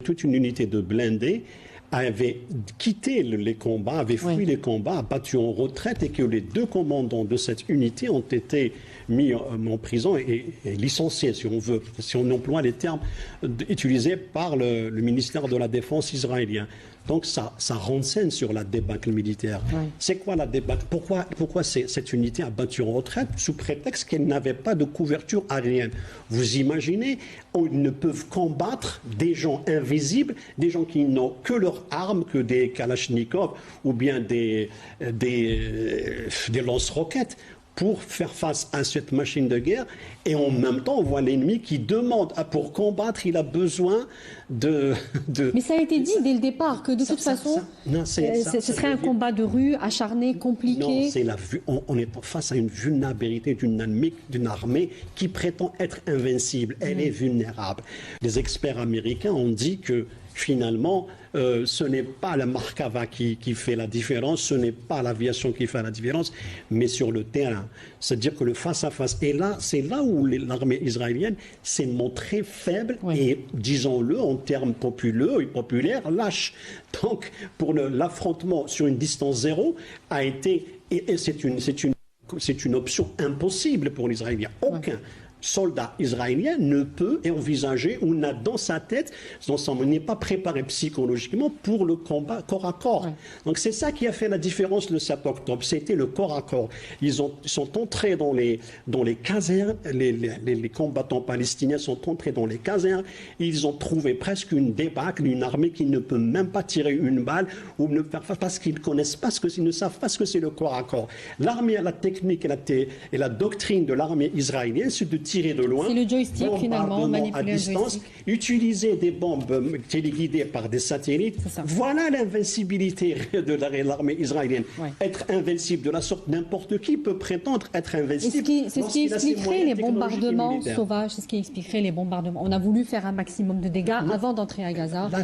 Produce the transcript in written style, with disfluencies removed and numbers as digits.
Toute une unité de blindés avait quitté les combats, avait fui les combats, battu en retraite, et que les 2 commandants de cette unité ont été mis en prison et licenciés, si on veut, si on emploie les termes utilisés par le ministère de la Défense israélien. Donc ça renseigne sur la débâcle militaire. Oui. C'est quoi la débâcle? Pourquoi cette unité a battu en retraite sous prétexte qu'elle n'avait pas de couverture aérienne? Vous imaginez, ils ne peuvent combattre des gens invisibles, des gens qui n'ont que leurs armes, que des kalachnikovs ou bien des lance-roquettes, pour faire face à cette machine de guerre. Et en même temps, on voit l'ennemi qui demande, pour combattre, il a besoin de... Mais ça a été dit dès le départ, que de toute façon, ce serait un combat de rue, acharné, compliqué. Non, on est face à une vulnérabilité d'une armée qui prétend être invincible. Elle est vulnérable. Les experts américains ont dit que finalement, ce n'est pas la Markava qui fait la différence, ce n'est pas l'aviation qui fait la différence, mais sur le terrain. C'est-à-dire que le face-à-face. Et là, c'est là où l'armée israélienne s'est montrée faible et, disons-le, en termes populaires, lâche. Donc, pour l'affrontement sur une distance zéro a été... Et c'est une option impossible pour l'Israélien. Aucun soldat israélien ne peut envisager ou n'a dans sa tête, n'est pas préparé psychologiquement pour le combat corps à corps. Donc c'est ça qui a fait la différence le 7 octobre, c'était le corps à corps. Ils sont entrés dans les casernes, les combattants palestiniens sont entrés dans les casernes, ils ont trouvé presque une débâcle, une armée qui ne peut même pas tirer une balle ou ne faire face parce qu'ils connaissent pas ils ne savent pas ce que c'est le corps à corps. L'armée a la technique et la doctrine de l'armée israélienne, c'est de tirer de loin, c'est le joystick finalement, manipuler à distance, utiliser des bombes téléguidées par des satellites. Voilà l'invincibilité de l'armée israélienne. Être invincible de la sorte, n'importe qui peut prétendre être invincible. C'est ce qui expliquerait les bombardements sauvages, c'est ce qui expliquerait les bombardements. On a voulu faire un maximum de dégâts avant d'entrer à Gaza.